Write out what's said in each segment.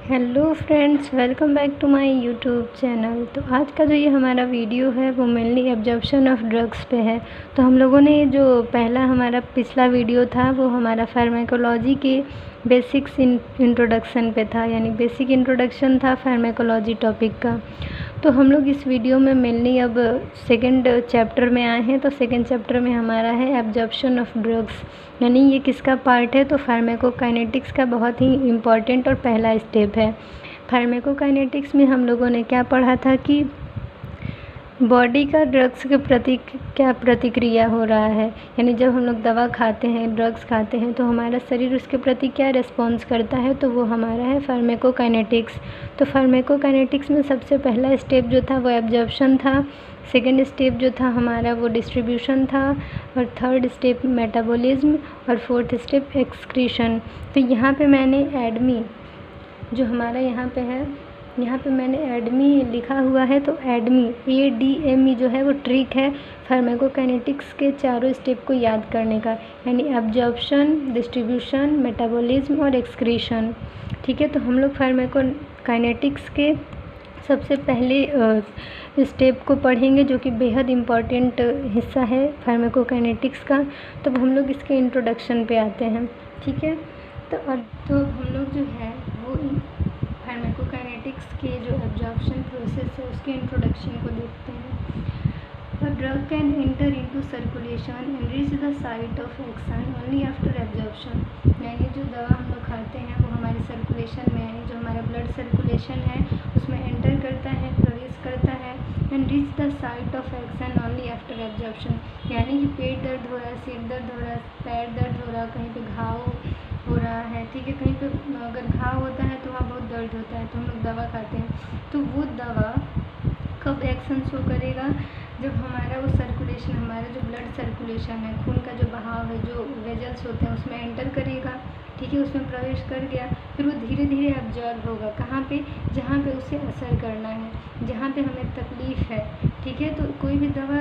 Hello friends, welcome back to my YouTube channel. तो आज का जो ये हमारा वीडियो है वो मेनली एब्जॉर्प्शन ऑफ ड्रग्स पे है। तो हम लोगों ने जो पहला हमारा पिछला वीडियो था वो हमारा फार्माकोलॉजी के बेसिक्स इंट्रोडक्शन पे था, यानी बेसिक इंट्रोडक्शन था फार्माकोलॉजी टॉपिक का। तो हम लोग इस वीडियो में मेनली अब सेकंड चैप्टर में आए हैं। तो सेकंड चैप्टर में हमारा है एब्जॉर्प्शन ऑफ ड्रग्स, यानी ये किसका पार्ट है? तो फार्माकोकाइनेटिक्स का बहुत ही इम्पॉर्टेंट और पहला स्टेप है। फार्माकोकाइनेटिक्स में हम लोगों ने क्या पढ़ा था कि बॉडी का ड्रग्स के प्रति क्या प्रतिक्रिया हो रहा है, यानी जब हम लोग दवा खाते हैं, ड्रग्स खाते हैं, तो हमारा शरीर उसके प्रति क्या रिस्पॉन्स करता है, तो वो हमारा है फार्माकोकाइनेटिक्स। तो फार्माकोकाइनेटिक्स में सबसे पहला स्टेप जो था वो एब्जॉर्प्शन था, सेकेंड स्टेप जो था हमारा वो डिस्ट्रीब्यूशन था, और थर्ड स्टेप मेटाबॉलिज्म, और फोर्थ स्टेप एक्सक्रीशन। तो यहाँ पे मैंने एडमी जो हमारा यहाँ पे मैंने एडमी लिखा हुआ है। तो एडमी ADME जो है वो ट्रिक है फार्माकोकाइनेटिक्स के चारों स्टेप को याद करने का, यानी एब्जॉर्प्शन, डिस्ट्रीब्यूशन, मेटाबॉलिज्म और एक्सक्रीशन। ठीक है, तो हम लोग फार्माकोकाइनेटिक्स के सबसे पहले स्टेप को पढ़ेंगे जो कि बेहद इम्पॉर्टेंट हिस्सा है फार्माकोकाइनेटिक्स का। तो हम लोग इसके इंट्रोडक्शन पे आते हैं। ठीक है, तो हम लोग जो है वो फार्माकोकाइनेटिक्स के जो एब्जॉर्प्शन प्रोसेस है उसके इंट्रोडक्शन को देखते हैं। A drug can enter into circulation and reach the site of action only after absorption। यानी जो दवा हम लोग खाते हैं वो हमारे सर्कुलेशन में, जो हमारा ब्लड सर्कुलेशन है उसमें एंटर करता है, प्रवेश करता है, and reach the site of action only after absorption. यानी कि पेट दर्द हो रहा है, सिर दर्द हो रहा है, पैर दर्द हो रहा है, कहीं पे घाव हो रहा है, ठीक है, कहीं पे अगर घाव होता है तो वहाँ बहुत दर्द होता है, तो हम लोग दवा खाते हैं। तो वो दवा कब एक्शन शो करेगा? जब हमारा वो सर्कुलेशन, हमारा जो ब्लड सर्कुलेशन है, खून का जो बहाव है, जो वेजल्स होते हैं उसमें एंटर करेगा, ठीक है, उसमें प्रवेश कर गया, फिर वो धीरे धीरे एब्जॉर्ब होगा। कहाँ पे? जहाँ पे उसे असर करना है, जहाँ पे हमें तकलीफ़ है। ठीक है, तो कोई भी दवा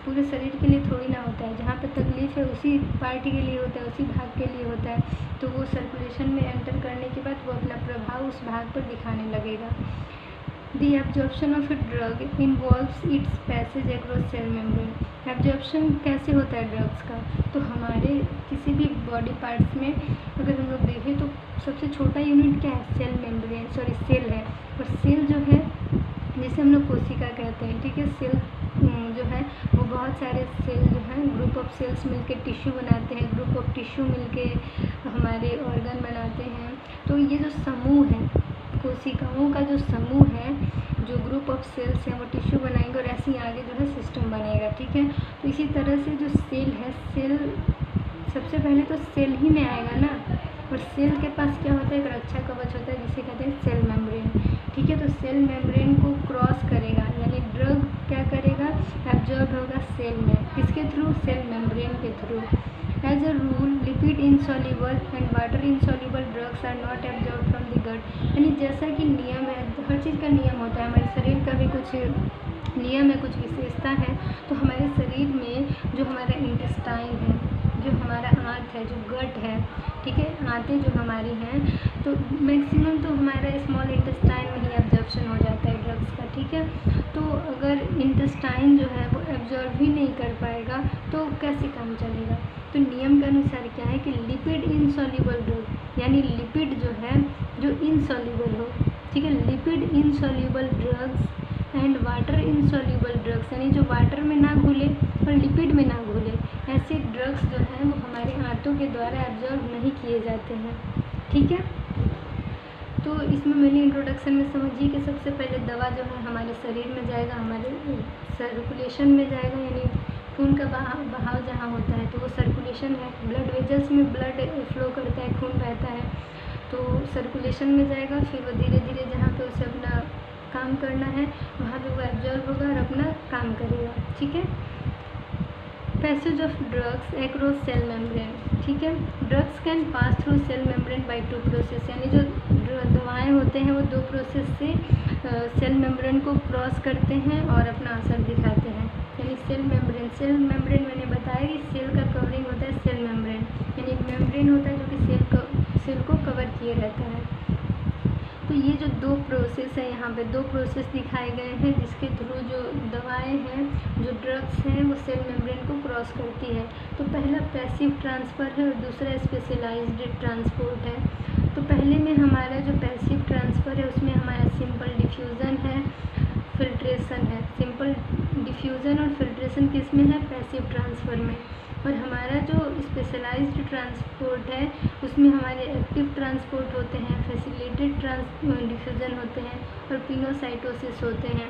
पूरे शरीर के लिए थोड़ी ना होता है, जहाँ पे तकलीफ़ है उसी पार्टी के लिए होता है, उसी भाग के लिए होता है। तो वो सर्कुलेशन में एंटर करने के बाद वो अपना प्रभाव उस भाग पर दिखाने लगेगा। The absorption of a drug involves its passage across cell membrane। Absorption कैसे होता है ड्रग्स का? तो हमारे किसी भी बॉडी पार्ट्स में अगर हम लोग देखें तो सबसे छोटा यूनिट क्या है? सेल मेम्ब्रेन, सेल है। और सेल जो है जिसे हम लोग कोशिका कहते हैं, ठीक है, सेल जो है वो बहुत सारे सेल जो हैं, ग्रुप ऑफ सेल्स मिलके टिश्यू बनाते हैं, ग्रुप ऑफ टिश्यू मिलके हमारे ऑर्गन बनाते हैं। तो ये जो समूह है, कोशिकाओं का जो समूह है, जो ग्रुप ऑफ सेल्स हैं वो टिश्यू बनाएंगे और ऐसे ही आगे जो है सिस्टम बनेगा। ठीक है, तो इसी तरह से जो सेल है, सेल सबसे पहले तो सेल ही में आएगा ना, और सेल के पास क्या होता है? एक रक्षा कवच होता है जिसे कहते हैं सेल मेम्ब्रेन। ठीक है, तो सेल मेम्ब्रेन को क्रॉस करेगा, यानी ड्रग क्या करेगा? एब्जॉर्ब होगा सेल में। किसके थ्रू? सेल मेम्ब्रेन के थ्रू। As a rule lipid insoluble and water insoluble drugs are not absorb from the gut. यानी जैसा कि नियम है, हर चीज़ का नियम होता है, हमारे शरीर का भी कुछ नियम है, कुछ विशेषता है। तो हमारे शरीर में जो हमारा इंटेस्टाइन है, जो हमारा आंत है, जो गट है, ठीक है, आंतें जो हमारी हैं, तो मैक्सिमम तो हमारा स्मॉल इंटेस्टाइन में ही एब्जॉर्प्शन हो जाता है ड्रग्स का। ठीक है, तो अगर इंटेस्टाइन जो है वो एब्जॉर्ब ही नहीं कर पाएगा तो कैसे काम चलेगा? तो नियम के अनुसार क्या है कि लिपिड इनसॉल्युबल ड्रग, यानी लिपिड जो है जो इनसॉल्युबल हो, ठीक है, lipid insoluble drugs and water insoluble drugs, यानी जो वाटर में ना घुले और लिपिड में ना घुले, ऐसे ड्रग्स जो हैं वो हमारे आंतों के द्वारा एब्जॉर्ब नहीं किए जाते हैं। ठीक है, तो इसमें मैंने इंट्रोडक्शन में समझिए कि सबसे पहले दवा जो है हमारे शरीर में जाएगा, हमारे सर्कुलेशन में जाएगा, यानी खून का बहाव जहाँ होता है तो वो सर्कुलेशन है, ब्लड वेजल्स में ब्लड फ्लो करता है, खून बहता है, तो सर्कुलेशन में जाएगा। फिर वो धीरे धीरे जहाँ पे उसे अपना काम करना है वहाँ पे वो एब्जॉर्ब होगा और अपना काम करेगा। ठीक है, passage of drugs across cell membrane. ठीक है, drugs can pass through cell membrane by 2 process, यानी जो दवाएं होते हैं वो 2 प्रोसेस से सेल मेम्ब्रेन को क्रॉस करते हैं और अपना असर दिखाते हैं। यानी सेल मेम्ब्रेन मैंने बताया कि सेल का कवरिंग होता है सेल मेम्ब्रेन, यानी एक मेम्ब्रेन होता है जो कि सेल को कवर किए रहता है। तो ये जो दो प्रोसेस है, यहाँ पे दो प्रोसेस दिखाए गए हैं जिसके थ्रू जो दवाएं हैं, जो ड्रग्स हैं, वो सेल मेम्ब्रेन को क्रॉस करती है। तो पहला पैसिव ट्रांसफ़र है और दूसरा स्पेशलाइज्ड ट्रांसपोर्ट है। तो पहले में हमारा जो पैसिव ट्रांसफ़र है उसमें हमारा सिंपल डिफ्यूज़न है, फिल्ट्रेशन है। सिंपल डिफ्यूज़न और फिल्ट्रेशन किस में है? पैसिव ट्रांसफ़र में। और हमारा जो स्पेशलाइज्ड ट्रांसपोर्ट है उसमें हमारे एक्टिव ट्रांसपोर्ट होते हैं, फैसिलिटेटेड डिफ्यूज़न होते हैं और पिनोसाइटोसिस होते हैं।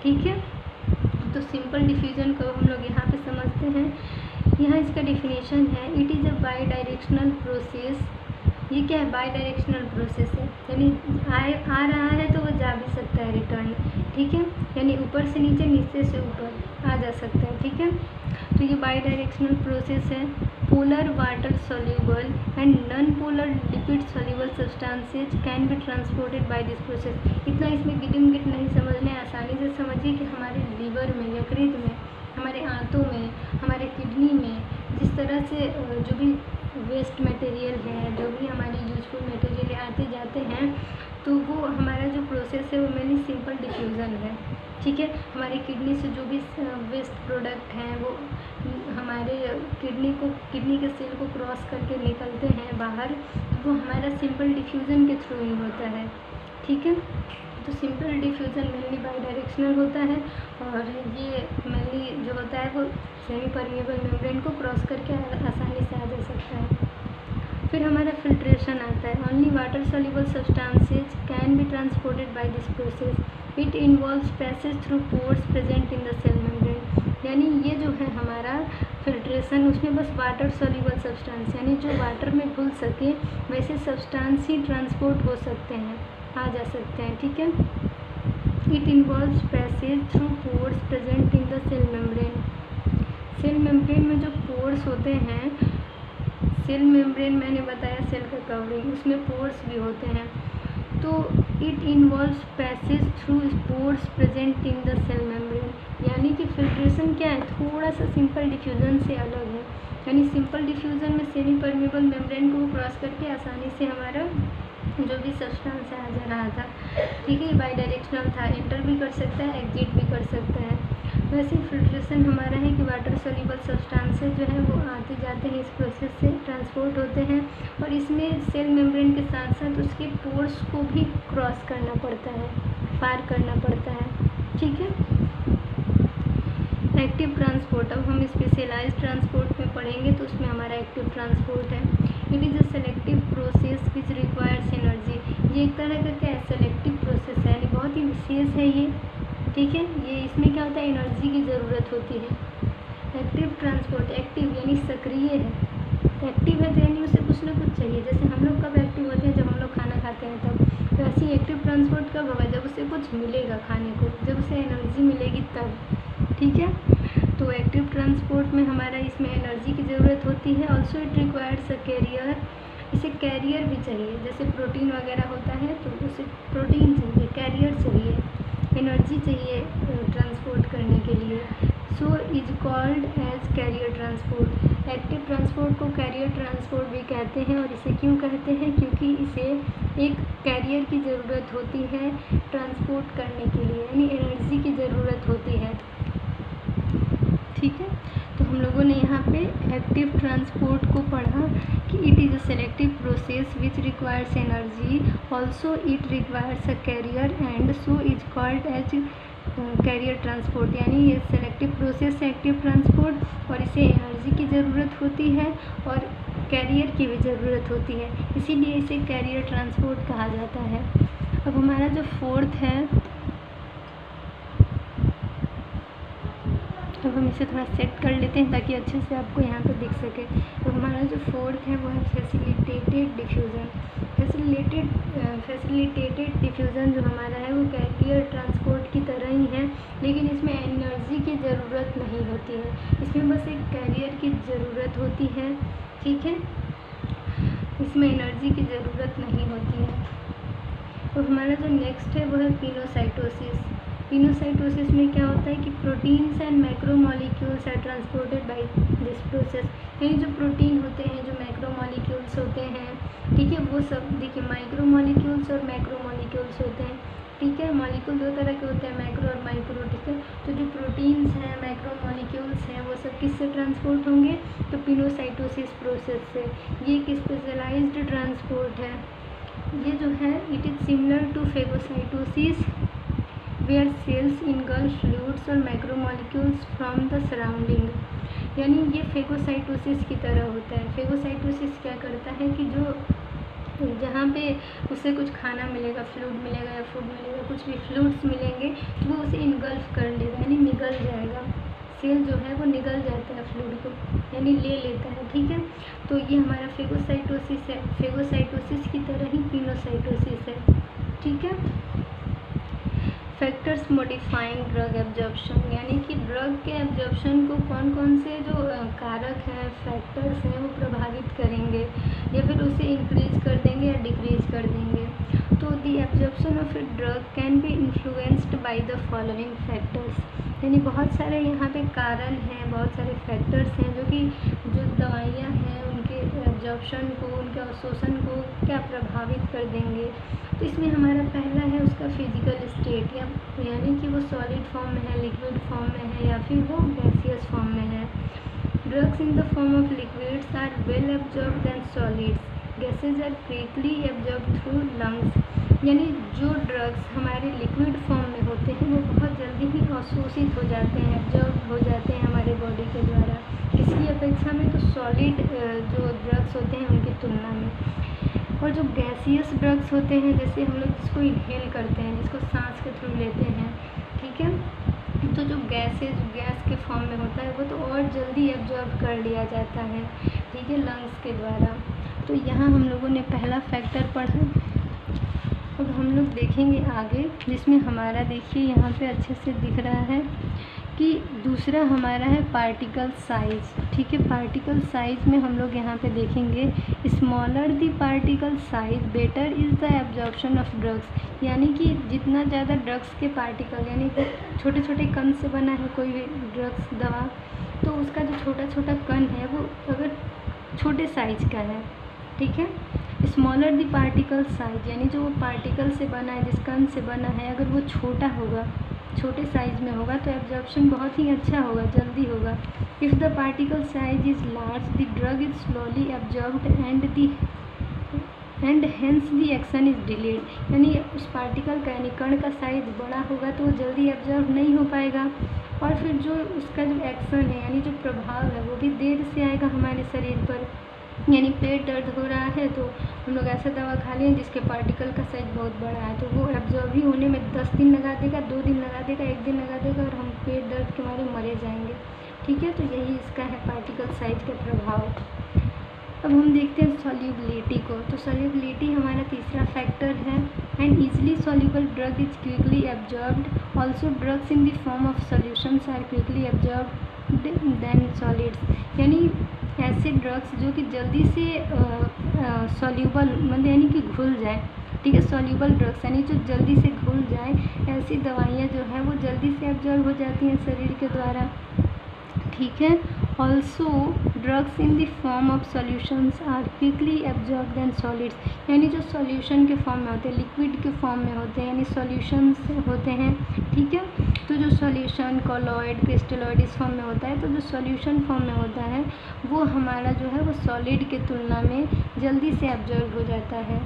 ठीक है, तो सिंपल डिफ्यूज़न को हम लोग यहाँ पे समझते हैं। यहाँ इसका डिफिनेशन है, it is a by directional process. ये क्या है? बाई डायरेक्शनल प्रोसेस है, यानी आ रहा है तो वो जा भी सकता है रिटर्न। ठीक है, यानी ऊपर से नीचे, नीचे से ऊपर आ जा सकता है। ठीक है, तो ये बाई डायरेक्शनल प्रोसेस है। Polar water soluble and non polar lipid soluble substances can be transported by this process. इतना इसमें गिटिम गिट नहीं समझना है, आसानी से समझिए कि हमारे लीवर में, यकृत में, हमारे आंतों में, हमारे किडनी में जिस तरह से जो भी वेस्ट मटेरियल है, जो भी हमारे यूजफुल मटेरियल आते जाते हैं, तो वो हमारा जो प्रोसेस है वो मेनली सिंपल डिफ्यूज़न है। ठीक है, हमारे किडनी से जो भी वेस्ट प्रोडक्ट हैं वो हमारे किडनी के सेल को क्रॉस करके निकलते हैं बाहर, तो वो हमारा सिंपल डिफ्यूज़न के थ्रू ही होता है। ठीक है, तो simple diffusion mainly by directional होता है और ये मेनली जो होता है वो सेमी परमेबल मेम्ब्रेन को क्रॉस करके आसानी से आ जा सकता है। फिर हमारा फिल्ट्रेशन आता है। Only water soluble substances can be transported by this process. It involves passage through pores present in the cell membrane. यानी ये जो है हमारा फिल्ट्रेशन, उसमें बस वाटर सोल्यूबल सब्सटेंस, यानी जो वाटर में घुल सके वैसे सब्सटेंस ही ट्रांसपोर्ट हो सकते हैं, आ जा सकते हैं। ठीक है, it involves passage through pores present in the cell membrane. Cell membrane में जो पोर्स होते हैं, सेल मेम्ब्रेन मैंने बताया सेल का कवरिंग, उसमें पोर्स भी होते हैं। तो it involves passage through pores present in the cell membrane. यानी कि फिल्ट्रेशन क्या है? थोड़ा सा सिंपल डिफ्यूज़न से अलग है। यानी सिंपल डिफ्यूज़न में सेमी परमेबल मेम्ब्रेन को क्रॉस करके आसानी से हमारा जो भी सब्सटेंस आ जा रहा था। ठीक है, बाई डायरेक्शनल था, एंटर भी कर सकता है, एग्जिट भी कर सकता है। वैसे फिल्ट्रेशन हमारा है कि वाटर सोल्यूबल सब्सटेंसेस जो है वो आते जाते हैं, इस प्रोसेस से ट्रांसपोर्ट होते हैं और इसमें सेल मेम्ब्रेन के साथ साथ उसके पोर्स को भी क्रॉस करना पड़ता है, पार करना पड़ता है। ठीक है, एक्टिव ट्रांसपोर्ट, अब हम स्पेशलाइज्ड ट्रांसपोर्ट में पढ़ेंगे तो उसमें हमारा एक्टिव ट्रांसपोर्ट है। It is a selective process which requires energy. ये एक तरह का क्या है? सेलेक्टिव प्रोसेस है, यानी बहुत ही विशेष है ये। ठीक है, ये इसमें क्या होता है? एनर्जी की ज़रूरत होती है। एक्टिव ट्रांसपोर्ट, एक्टिव यानी सक्रिय है, एक्टिव है तो यानी उसे कुछ ना कुछ चाहिए। जैसे हम लोग कब एक्टिव होते हैं? जब हम लोग खाना खाते हैं तब। तो ऐसे ही एक्टिव ट्रांसपोर्ट कब होगा? जब उसे कुछ मिलेगा खाने को, जब उसे एनर्जी मिलेगी तब। ठीक है, तो एक्टिव ट्रांसपोर्ट में हमारा इसमें एनर्जी की ज़रूरत होती है। Also it requires a carrier, इसे कैरियर भी चाहिए। जैसे प्रोटीन वगैरह होता है तो उसे प्रोटीन चाहिए, कैरियर चाहिए, एनर्जी चाहिए ट्रांसपोर्ट करने के लिए। So is called as carrier transport. Active transport को कैरियर ट्रांसपोर्ट भी कहते हैं। और इसे क्यों कहते हैं? क्योंकि इसे एक कैरियर की ज़रूरत होती है ट्रांसपोर्ट करने के लिए, यानी एनर्जी की ज़रूरत होती है। ठीक है, तो हम लोगों ने यहाँ पे एक्टिव ट्रांसपोर्ट को पढ़ा कि it is a selective process which requires energy, also it requires a carrier and so is called as carrier transport. यानी ये सेलेक्टिव प्रोसेस है एक्टिव ट्रांसपोर्ट और इसे एनर्जी की ज़रूरत होती है और कैरियर की भी ज़रूरत होती है, इसीलिए इसे कैरियर ट्रांसपोर्ट कहा जाता है। अब हमारा जो फोर्थ है, अब हम इसे थोड़ा सेट कर लेते हैं ताकि अच्छे से आपको यहाँ पे दिख सके। तो हमारा जो फोर्थ है वो है फैसिलिटेटेड डिफ्यूज़न। फैसिलिटेटेड डिफ्यूज़न जो हमारा है वो कैरियर ट्रांसपोर्ट की तरह ही है, लेकिन इसमें एनर्जी की ज़रूरत नहीं होती है। इसमें बस एक कैरियर की ज़रूरत होती है। ठीक है, इसमें एनर्जी की ज़रूरत नहीं होती है। तो हमारा जो नेक्स्ट है वो है पिनोसाइटोसिस। पिनोसाइटोसिस में क्या होता है कि proteins and macromolecules are transported by this process. यानी जो प्रोटीन होते हैं, जो मैक्रोमॉलिक्यूल्स होते हैं, ठीक है, वो सब देखिए माइक्रोमॉलिक्यूल्स और मैक्रोमॉलिक्यूल्स मॉलिक्यूल्स होते हैं, ठीक है। मॉलिक्यूल दो तरह के होते हैं, मैक्रो और माइक्रो, ठीक है। तो जो प्रोटीन्स हैं, मैक्रो मॉलिक्यूल्स हैं, वो सब किससे ट्रांसपोर्ट होंगे, तो पिनोसाइटोसिस प्रोसेस से। ये एक स्पेशलाइज्ड ट्रांसपोर्ट है। ये जो है it is similar to phagocytosis where cells engulf fluids और मैक्रोमोलिक्यूल्स फ्रॉम द सराउंडिंग। यानी ये फेगोसाइटोसिस की तरह होता है। फेगोसाइटोसिस क्या करता है कि जो जहाँ पे उसे कुछ खाना मिलेगा, फ्लूइड मिलेगा या फूड मिलेगा, कुछ भी फ्लूइड्स मिलेंगे तो वो उसे इनगल्फ कर लेगा, यानी निगल जाएगा। सेल जो है वो निगल जाता है फ्लूइड को, यानी ले लेता है, ठीक है। तो ये हमारा फेगोसाइटोसिस है। फेगोसाइटोसिस की तरह ही पिनोसाइटोसिस है, ठीक है। फैक्टर्स मॉडिफाइंग ड्रग एब्जॉर्प्शन, यानी कि ड्रग के एब्जॉर्प्शन को कौन कौन से जो कारक हैं, फैक्टर्स हैं, वो प्रभावित करेंगे या फिर उसे इंक्रीज कर देंगे या डिक्रीज कर देंगे। तो the absorption of a drug can be influenced by the following factors, यानी बहुत सारे यहाँ पे कारण हैं, बहुत सारे फैक्टर्स हैं जो कि जो दवाइयाँ हैं उनके एब्जॉर्प्शन को, उनके अवशोषण को क्या प्रभावित कर देंगे। तो इसमें हमारा पहला है उसका फिजिकल स्टेट, यानी कि वो सॉलिड फॉर्म में है, लिक्विड फॉर्म में है या फिर वो गैसियस फॉर्म में है। Drugs in the form of liquids are well absorbed then solids, gases are quickly absorbed through lungs, यानी जो ड्रग्स हमारे लिक्विड फॉर्म में होते हैं वो बहुत जल्दी ही अवशोषित हो जाते हैं, एब्जॉर्ब हो जाते हैं हमारे बॉडी के द्वारा, इसकी अपेक्षा में तो सॉलिड जो ड्रग्स होते हैं उनकी तुलना में। और जो गैसियस ड्रग्स होते हैं, जैसे हम लोग जिसको इनहेल करते हैं, जिसको सांस के थ्रू लेते हैं, ठीक है, तो जो गैस के फॉर्म में होता है वो तो और जल्दी एब्जॉर्ब कर लिया जाता है, ठीक है, लंग्स के द्वारा। तो यहाँ हम लोगों ने पहला फैक्टर पढ़ा। अब हम लोग देखेंगे आगे, जिसमें हमारा देखिए यहाँ पे अच्छे से दिख रहा है कि दूसरा हमारा है पार्टिकल साइज़, ठीक है। पार्टिकल साइज़ में हम लोग यहाँ पे देखेंगे smaller the particle size better is the absorption of drugs, यानी कि जितना ज़्यादा ड्रग्स के पार्टिकल, यानी छोटे छोटे कण से बना है कोई भी ड्रग्स दवा, तो उसका जो छोटा छोटा कण है वो अगर छोटे साइज का है, ठीक है। स्मॉलर द पार्टिकल साइज, यानी जो वो पार्टिकल से बना है, जिस कण से बना है, अगर वो छोटा होगा, छोटे साइज में होगा तो एब्जॉर्प्शन बहुत ही अच्छा होगा, जल्दी होगा। If the particle size is large the drug is slowly absorbed and hence the action is delayed, यानी उस पार्टिकल का यानी कण का साइज बड़ा होगा तो वो जल्दी एब्जॉर्ब नहीं हो पाएगा, और फिर जो उसका जो एक्शन है यानी जो प्रभाव है वो भी देर से आएगा हमारे शरीर पर। यानी पेट दर्द हो रहा है तो हम लोग ऐसा दवा खा लें जिसके पार्टिकल का साइज बहुत बड़ा है, तो वो एब्जॉर्ब ही होने में 10 दिन लगा देगा, 2 दिन लगा देगा, 1 दिन लगा देगा, और हम पेट दर्द के मारे मरे जाएंगे, ठीक है। तो यही इसका है पार्टिकल साइज का प्रभाव। अब हम देखते हैं सॉल्युबिलिटी को। तो सॉल्युबिलिटी हमारा तीसरा फैक्टर है। And easily soluble drug is quickly absorbed, also drugs in the form of solutions are quickly absorbed then solids, यानी ऐसे ड्रग्स जो कि जल्दी से सॉल्यूबल मतलब यानी कि घुल जाए, ठीक है, सॉल्यूबल ड्रग्स यानी जो जल्दी से घुल जाए, ऐसी दवाइयाँ जो है वो जल्दी से एब्जॉर्ब हो जाती हैं शरीर के द्वारा, ठीक है। Also drugs in the form of solutions are quickly absorb then solids, यानी जो सॉल्यूशन के फॉर्म में होते हैं, लिक्विड के फॉर्म में होते हैं, यानी सॉल्यूशंस होते हैं, ठीक है। तो जो सॉल्यूशन कॉलॉइड क्रिस्टलॉइड इस फॉर्म में होता है, तो जो सॉल्यूशन फॉर्म में होता है वो हमारा जो है वो सॉलिड के तुलना में जल्दी से एब्जॉर्ब हो जाता है।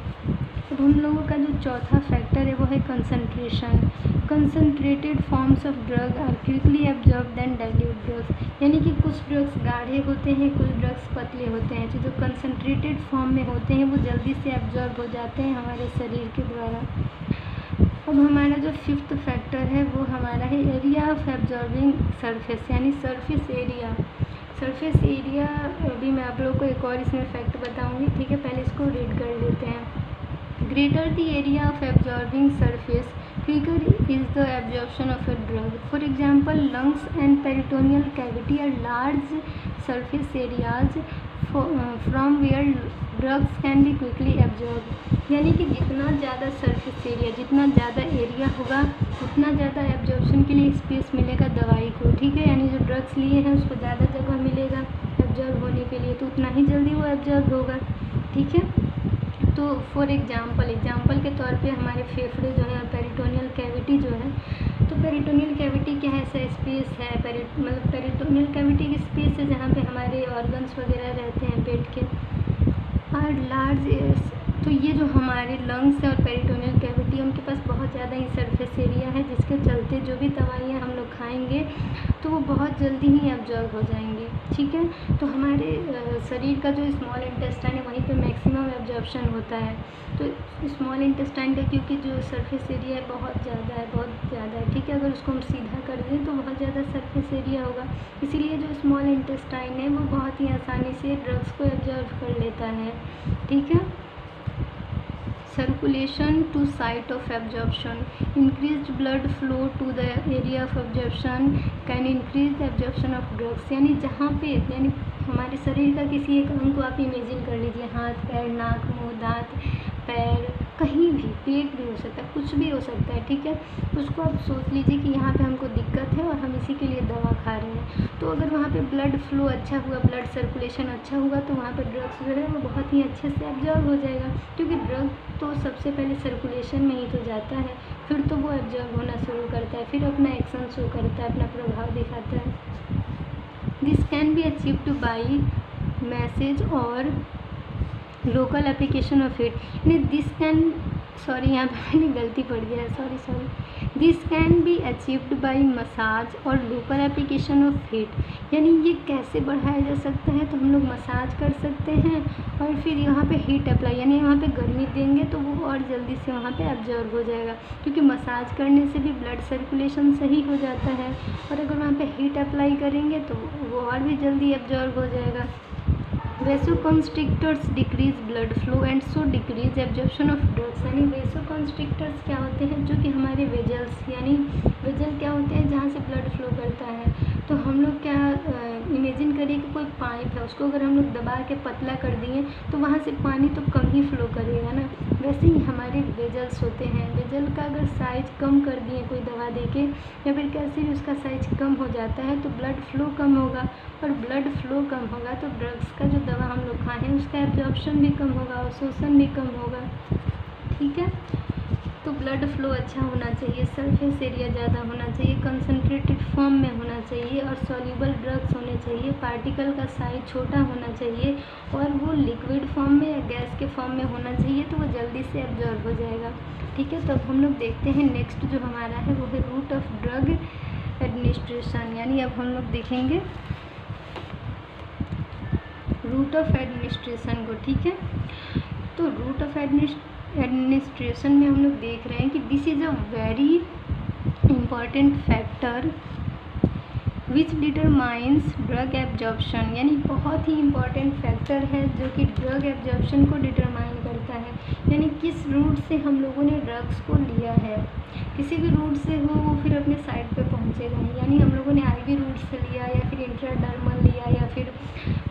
अब हम लोगों का जो चौथा फैक्टर है वो है concentration. Concentrated forms of drug are quickly absorb then dilute drugs, यानी कि कुछ ड्रग्स गाढ़े होते हैं, कुछ ड्रग्स पतले होते हैं, तो जो कंसंट्रेटेड फॉर्म में होते हैं वो जल्दी से एब्जॉर्ब हो जाते हैं हमारे शरीर के द्वारा। अब हमारा जो फिफ्थ फैक्टर है वो हमारा है एरिया ऑफ एब्जॉर्बिंग सरफेस, यानी सरफेस एरिया। सरफेस एरिया अभी मैं आप लोगों को एक और इसमें फैक्ट बताऊंगी, ठीक है, पहले इसको रीड कर लेते हैं। Greater the area of absorbing surface, quicker is the absorption of a drug. For example, lungs and peritoneal cavity are large surface areas from where drugs can be quickly absorbed. यानी कि जितना ज़्यादा surface area, जितना ज़्यादा area होगा उतना ज़्यादा absorption के लिए स्पेस मिलेगा दवाई को, ठीक है। यानी जो ड्रग्स लिए हैं उसको ज़्यादा जगह मिलेगा एब्जॉर्ब होने के लिए, तो उतना ही जल्दी वो एब्जॉर्ब होगा, ठीक है। तो तो फॉर एग्जाम्पल के तौर पे हमारे फेफड़े जो है, पेरिटोनियल कैविटी जो है, तो पेरिटोनियल कैविटी क्या है, ऐसा स्पेस है, मतलब पेरिटोनियल कैविटी की स्पेस है जहाँ पे हमारे ऑर्गन्स वगैरह रहते हैं पेट के। और लार्ज, तो ये जो हमारे लंग्स है और पेरिटोनियल कैविटी है, उनके पास बहुत ज़्यादा ही सरफेस एरिया है, जिसके चलते जो भी दवाइयाँ हम लोग खाएंगे तो वो बहुत जल्दी ही एब्जॉर्ब हो जाएंगे। ठीक है, तो हमारे शरीर का जो स्मॉल इंटेस्टाइन है वहीं पे मैक्सिमम एब्जॉर्प्शन होता है। तो स्मॉल इंटेस्टाइन का क्योंकि जो सरफेस एरिया है बहुत ज़्यादा है, ठीक है, अगर उसको हम सीधा कर दें तो बहुत ज़्यादा सरफेस एरिया होगा, इसीलिए जो स्मॉल इंटेस्टाइन है वो बहुत ही आसानी से ड्रग्स को एब्जॉर्ब कर लेता है। ठीक है, circulation to site of absorption, increased blood flow to the area of absorption can increase the absorption of drugs। यानी जहाँ पे, यानी हमारे शरीर का किसी एक अंग को आप इमेजिन कर लीजिए, हाथ, पैर, नाक, मुंह, दांत, पैर, कहीं भी, पेट भी हो सकता है, कुछ भी हो सकता है। ठीक है, उसको आप सोच लीजिए कि यहाँ पे हमको दिक्कत है और हम इसी के लिए दवा खा रहे हैं। तो अगर वहाँ पे ब्लड फ्लो अच्छा हुआ, ब्लड सर्कुलेशन अच्छा हुआ, तो वहाँ पे ड्रग्स जो है वो बहुत ही अच्छे से एब्जॉर्ब हो जाएगा, क्योंकि ड्रग तो सबसे पहले सर्कुलेशन में ही तो जाता है, फिर तो वो एब्जॉर्ब होना शुरू करता है, फिर अपना एक्शन शो करता है, अपना प्रभाव दिखाता है। This can be achieved by message और लोकल एप्लीकेशन ऑफ इट, यानी यहाँ पे मैंने गलती पढ़ दिया है, sorry. This can be achieved by massage और लोकल एप्लीकेशन ऑफ हीट, यानी ये कैसे बढ़ाया जा सकता है, तो हम लोग मसाज कर सकते हैं और फिर यहाँ पे हीट अप्लाई, यानी वहाँ पे गर्मी देंगे तो वो और जल्दी से वहाँ पे एब्जॉर्ब हो जाएगा, क्योंकि मसाज करने से भी ब्लड सर्कुलेशन सही हो जाता है, और अगर वहाँ पे हीट अप्लाई करेंगे तो वो और भी जल्दी एब्जॉर्ब हो जाएगा। Vasoconstrictors decrease blood flow and so decrease absorption of drugs, यानी वेसोकॉन्स्ट्रिक्टर्स क्या होते हैं, जो कि हमारे वेजल्स, यानी वेजल क्या होते हैं जहाँ से ब्लड फ्लो करता है। तो हम लोग क्या इमेजिन करिए कि कोई पाइप है, उसको अगर हम लोग दबा के पतला कर दिए तो वहाँ से पानी तो कम ही फ्लो करेगा ना, वैसे ही हमारे वेजल्स होते हैं। वेजल का अगर साइज कम कर दिए कोई दवा देके, या फिर कैसे भी उसका साइज कम हो जाता है, तो ब्लड फ्लो कम होगा, और ब्लड फ्लो कम होगा तो ड्रग्स का जो दवा हम लोग खाएं उसका एब्जॉर्प्शन भी कम होगा और शोषण भी कम होगा। ठीक है, तो ब्लड फ्लो अच्छा होना चाहिए, सरफेस एरिया ज़्यादा होना चाहिए, कंसनट्रेटेड फॉर्म में होना चाहिए, और सॉल्यूबल ड्रग्स होने चाहिए, पार्टिकल का साइज छोटा होना चाहिए, और वो लिक्विड फॉर्म में या गैस के फॉर्म में होना चाहिए, तो वो जल्दी से एब्जॉर्ब हो जाएगा। ठीक है, तो अब हम लोग देखते हैं नेक्स्ट जो हमारा है वो है रूट ऑफ ड्रग एडमिनिस्ट्रेशन, यानी अब हम लोग देखेंगे रूट ऑफ एडमिनिस्ट्रेशन को। ठीक है, तो रूट ऑफ एडमिनिस्ट्रेशन में हम लोग देख रहे हैं कि this is a very important factor which determines drug absorption, यानी बहुत ही इम्पॉर्टेंट फैक्टर है जो कि ड्रग एब्जॉर्प्शन को डिटरमाइन करता है, यानी किस रूट से हम लोगों ने ड्रग्स को लिया है, किसी भी रूट से हो वो फिर अपने साइड पे पहुँचेगा नहीं, यानी हम लोगों ने आईवी रूट से लिया या फिर इंट्राडर्मल लिया या फिर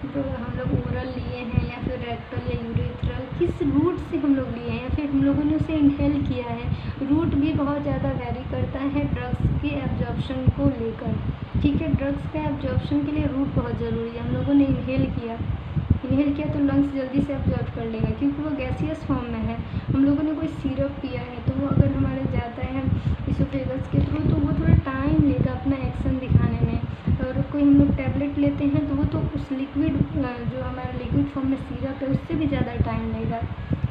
तो हम लोग ओरल लिए हैं या फिर रेक्टल या यूरेथ्रल, किस रूट से हम लोग लिए हैं या फिर हम लोगों ने उसे इनहेल किया है, रूट भी बहुत ज़्यादा वेरी करता है ड्रग्स के एब्जॉर्प्शन को लेकर। ठीक है, ड्रग्स का एब्जॉर्प्शन के लिए रूट बहुत ज़रूरी है। हम लोगों ने इनहेल किया तो लंग्स जल्दी से एब्जॉर्ब कर लेगा क्योंकि वो गैसियस फॉर्म में है। हम लोगों ने कोई सिरप पिया है तो वो अगर हमारे जाता है इसोफेगस के थ्रू तो वो थोड़ा टाइम लेगा अपना एक्शन दिखाने में, और कोई हम लोग टैबलेट लेते हैं तो वो तो उस लिक्विड जो हमारा लिक्विड फॉर्म में सिरप है उससे भी ज़्यादा टाइम लेगा।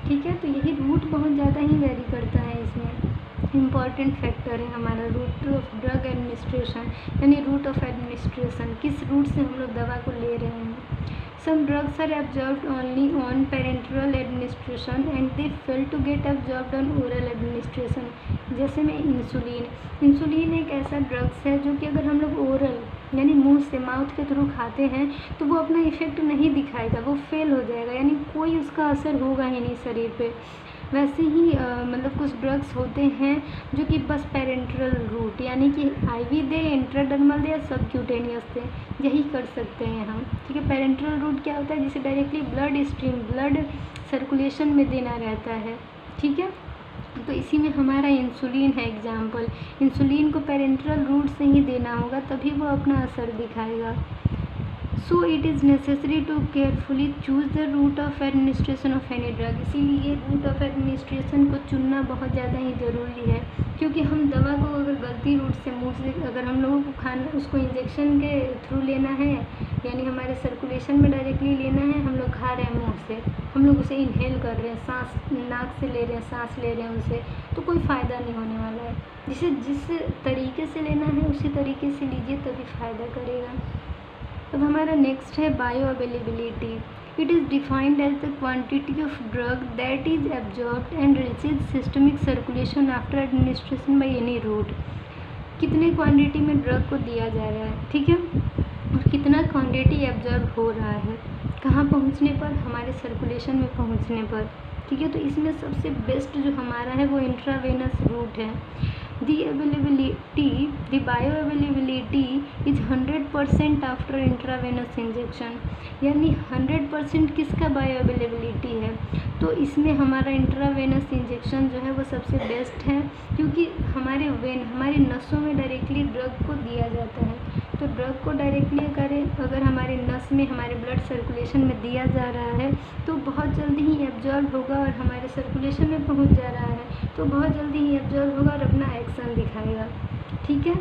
ठीक है, तो यही रूट बहुत ज़्यादा ही वेरी करता है, इसमें इम्पॉर्टेंट फैक्टर है हमारा रूट ऑफ ड्रग एडमिनिस्ट्रेशन, यानी रूट ऑफ एडमिनिस्ट्रेशन, किस रूट से हम लोग दवा को ले रहे हैं। Some drugs are absorbed only on parenteral administration and they fail to get absorbed on oral administration, जैसे में इंसुलिन एक ऐसा ड्रग्स है जो कि अगर हम लोग ओरल यानी मुंह से माउथ के थ्रू खाते हैं तो वो अपना इफ़ेक्ट नहीं दिखाएगा, वो फेल हो जाएगा, यानी कोई उसका असर होगा ही नहीं शरीर पे। वैसे ही मतलब कुछ ड्रग्स होते हैं जो कि बस पेरेंटरल रूट यानी कि आईवी दे, इंट्राडर्मल दे या सबक्यूटेनियस दे, यही कर सकते हैं हम। ठीक है, पेरेंटरल रूट क्या होता है, जिसे directly blood stream, blood circulation में देना रहता है। ठीक है, तो इसी में हमारा इंसुलिन है एग्जाम्पल, इंसुलिन को पेरेंटरल रूट से ही देना होगा तभी वो अपना असर दिखाएगा। So it is necessary to carefully choose the route of administration of any drug. इसीलिए रूट ऑफ एडमिनिस्ट्रेशन को चुनना बहुत ज़्यादा ही ज़रूरी है, क्योंकि हम दवा को अगर गलती रूट से मुँह से अगर हम लोगों को खाना उसको इंजेक्शन के थ्रू लेना है, यानी हमारे सर्कुलेशन में डायरेक्टली लेना है, हम लोग खा रहे हैं मुँह से, हम लोग उसे इनहेल कर रहे हैं, सांस नाक से ले रहे हैं, सांस ले रहे हैं उसे, तो कोई फ़ायदा नहीं होने वाला है। जिस तरीके से लेना है उसी तरीके से लीजिए, तभी फ़ायदा करेगा। अब हमारा नेक्स्ट है bioavailability. It is defined as the quantity of drug that is absorbed and reaches systemic circulation after administration by any route. कितने क्वांटिटी में ड्रग को दिया जा रहा है, ठीक है, और कितना क्वांटिटी एब्जॉर्ब हो रहा है, कहाँ पहुँचने पर, हमारे सर्कुलेशन में पहुँचने पर, ठीक है। तो इसमें सबसे बेस्ट जो हमारा है वो इंट्रावेनस रूट है। The bio availability is 100% after intravenous injection, यानी 100% किसका बायो अवेलेबिलिटी है, तो इसमें हमारा इंट्रावेनस इंजेक्शन जो है वो सबसे बेस्ट है, क्योंकि हमारे नसों में डायरेक्टली ड्रग को दिया जाता है। तो ड्रग को डायरेक्टली अगर हमारे नस में, हमारे ब्लड सर्कुलेशन में दिया जा रहा है तो बहुत जल्दी ही एब्जॉर्ब होगा, और हमारे सर्कुलेशन में पहुंच जा रहा है तो बहुत जल्दी ही एब्जॉर्ब होगा और अपना एक्शन दिखाएगा, ठीक है,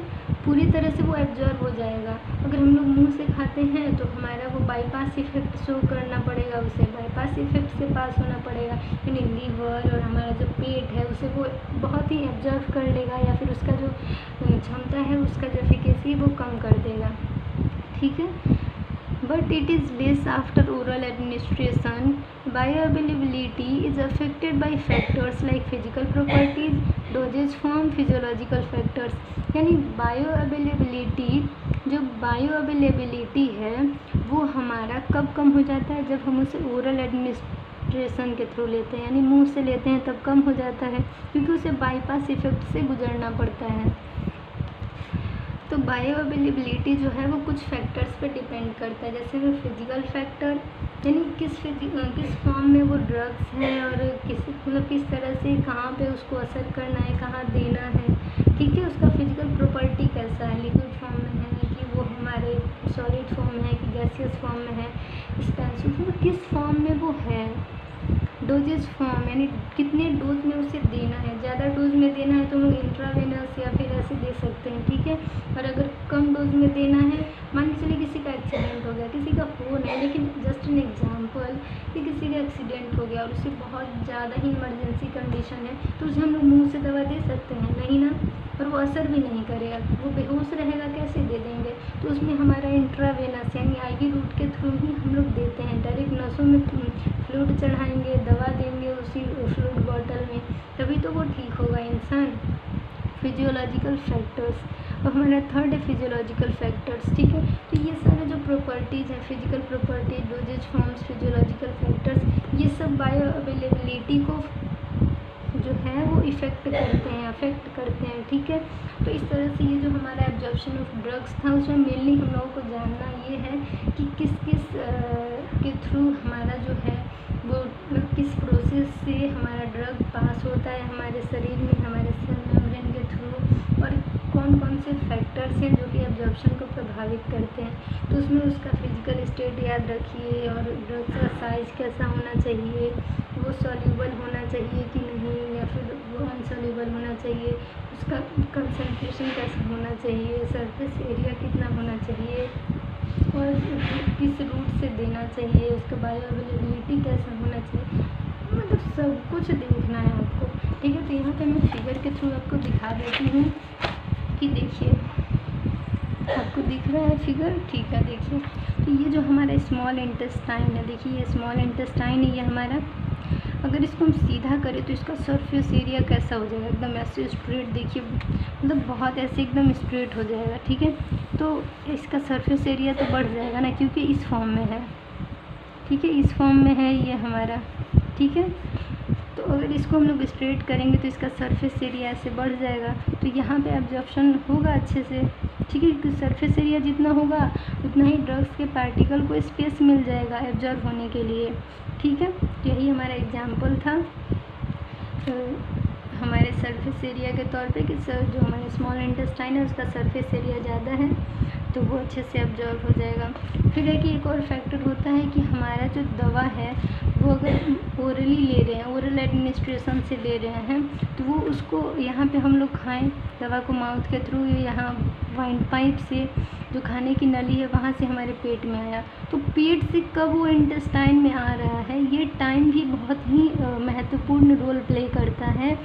पूरी तरह से वो एब्जॉर्ब हो जाएगा। अगर हम लोग मुंह से खाते हैं तो हमारा वो बाईपास इफेक्ट शो करना पड़ेगा, उसे बाईपास इफेक्ट से पास होना पड़ेगा, यानी लीवर और हमारा जो पेट है उसे वो बहुत ही एब्जॉर्ब कर लेगा, या फिर उसका जो क्षमता है, उसका जो एफिकेसी वो कम कर देगा, ठीक है। But it is less after oral administration. Bioavailability is affected by factors like physical properties, dosage form, physiological factors. यानी जो बायोअवेलेबिलिटी है वो हमारा कब कम हो जाता है, जब हम उसे ओरल एडमिनिस्ट्रेशन के थ्रू लेते हैं, यानी मुंह से लेते हैं तब कम हो जाता है, क्योंकि उसे बाईपास इफेक्ट से गुजरना पड़ता है। तो बायो अवेलेबिलिटी जो है वो कुछ फैक्टर्स पे डिपेंड करता है, जैसे वो फिजिकल फैक्टर, यानी किस फॉर्म में वो ड्रग्स हैं और किस तरह से कहाँ पे उसको असर करना है, कहाँ देना है, ठीक है। उसका फिजिकल प्रॉपर्टी कैसा है, लिक्विड फॉर्म में है कि वो हमारे सॉलिड फॉर्म में है कि गैसियस फॉर्म में है, स्पेसिफिक किस फॉर्म में वो है, डोजेज फॉर्म, यानी कितने डोज में उसे देना है। ज़्यादा डोज में देना है तो हम लोग इंट्रावेनस या फिर ऐसे दे सकते हैं, ठीक है। और अगर कम डोज में देना है, मान के चलिए किसी का एक्सीडेंट हो गया, किसी का हो नहीं, लेकिन जस्ट एन एग्जाम्पल कि किसी का एक्सीडेंट हो गया और उसे बहुत ज़्यादा ही इमरजेंसी कंडीशन है, तो उसे हम लोग मुँह से दवा दे सकते हैं, नहीं ना, और वो असर भी नहीं करेगा, वो बेहोश रहेगा, कैसे दे देंगे। तो उसमें हमारा इंट्रावेनस यानी आईवी रूट के थ्रू ही हम लोग देते हैं, डायरेक्ट नसों में फ्लूइड चढ़ाएंगे, दवा देंगे उसी फ्लूइड बॉटल में, तभी तो वो ठीक होगा इंसान। फिजियोलॉजिकल फैक्टर्स, और हमारा थर्ड है फिजियोलॉजिकल फैक्टर्स, ठीक है। तो ये सारे जो प्रॉपर्टीज़ हैं, physical property, dosage forms, physiological factors, ये सब बायो अवेलेबिलिटी को जो है वो अफेक्ट करते हैं, ठीक है। तो इस तरह से ये जो हमारा एब्जॉर्प्शन ऑफ ड्रग्स था उसमें मेनली हम लोगों को जानना ये है कि किस के थ्रू हमारा जो है वो किस प्रोसेस से हमारा ड्रग पास होता है हमारे शरीर में, हमारे सेल मेम्ब्रेन के थ्रू, और कौन कौन से फैक्टर्स हैं जो कि एब्जॉर्प्शन को प्रभावित करते हैं। तो उसमें उसका फिजिकल स्टेट याद रखिए, और ड्रग का साइज़ कैसा होना चाहिए, वो सॉल्यूबल होना चाहिए कि नहीं, या फिर वो अनसॉल्यूबल होना चाहिए, उसका कंसंट्रेशन कैसा होना चाहिए, सरफेस एरिया कितना होना चाहिए, और किस रूट से देना चाहिए, उसका बायो अवेलेबिलिटी कैसा होना चाहिए, मतलब सब कुछ देखना है आपको, ठीक है। तो यहाँ पे मैं फिगर के थ्रू आपको दिखा देती हूँ कि देखिए, आपको दिख रहा है फिगर, ठीक है। देखिए, तो ये जो हमारा स्मॉल इंटेस्टाइन है, देखिए ये स्मॉल इंटेस्टाइन है, ये हमारा, अगर इसको हम सीधा करें तो इसका सरफेस एरिया कैसा हो जाएगा, एकदम ऐसे स्ट्रेट, देखिए मतलब बहुत ऐसे एकदम स्ट्रेट हो जाएगा, ठीक है। तो इसका सरफेस एरिया तो बढ़ जाएगा ना, क्योंकि इस फॉर्म में है, ठीक है, इस फॉर्म में है ये हमारा, ठीक है। तो अगर इसको हम लोग स्ट्रेट करेंगे तो इसका सरफेस एरिया ऐसे बढ़ जाएगा, तो यहाँ पे एब्जॉर्प्शन होगा अच्छे से, ठीक है, क्योंकि सरफेस एरिया जितना होगा उतना ही ड्रग्स के पार्टिकल को स्पेस मिल जाएगा एब्जॉर्ब होने के लिए, ठीक है। यही हमारा एग्जाम्पल था हमारे सरफेस एरिया के तौर पे कि सर जो हमारे स्मॉल इंटेस्टाइन है उसका सरफेस एरिया ज़्यादा है, तो वो अच्छे से एब्जॉर्ब हो जाएगा। फिर है कि एक और फैक्टर होता है कि हमारा जो दवा है वो अगर ओरली ले रहे हैं, ओरल एडमिनिस्ट्रेशन से ले रहे हैं, तो वो उसको यहाँ पे हम लोग खाएं दवा को माउथ के थ्रू, यहाँ वाइंड पाइप से जो खाने की नली है वहाँ से हमारे पेट में आया, तो पेट से कब वो इंटेस्टाइन में आ रहा है, ये टाइम भी बहुत ही महत्वपूर्ण रोल प्ले करता है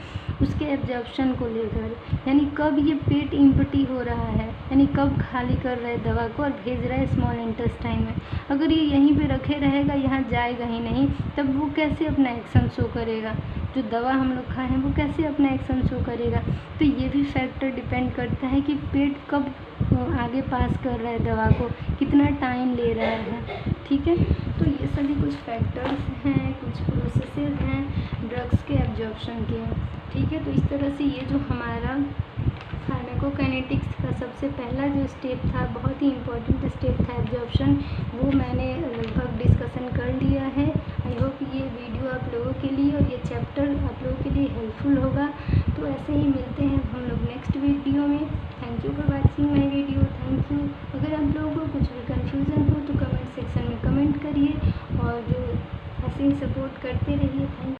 उसके एब्जॉर्प्शन को लेकर। यानी कब ये पेट इम्पटी हो रहा है, यानी कब खाली कर रहा है दवा को और भेज रहा है स्मॉल इंटेस्टाइन में। अगर ये यहीं पे रखे रहेगा, यहाँ जाएगा ही नहीं, तब वो कैसे अपना एक्शन शो करेगा, जो दवा हम लोग खाए हैं वो कैसे अपना एक्शन शो करेगा। तो ये भी फैक्टर डिपेंड करता है कि पेट कब आगे पास कर रहा है दवा को, कितना टाइम ले रहा है। ठीक है, तो ये सभी कुछ फैक्टर्स हैं, कुछ प्रोसेसेस हैं ड्रग्स के एब्जॉर्प्शन के। ठीक है, तो इस तरह से ये जो हमारा फार्माकोकाइनेटिक्स का सबसे पहला जो स्टेप था, बहुत ही इम्पोर्टेंट स्टेप था एब्जॉर्प्शन, वो मैंने लगभग डिस्कशन कर लिया है। आई होप ये वीडियो आप लोगों के लिए और ये चैप्टर आप लोगों के लिए हेल्पफुल होगा। तो ऐसे ही मिलते हैं हम लोग नेक्स्ट वीडियो में। Thank you for watching my video, thank you. अगर आप लोगों को कुछ भी कन्फ्यूज़न हो तो कमेंट सेक्शन में कमेंट करिए और ऐसे ही सपोर्ट करते रहिए। थैंक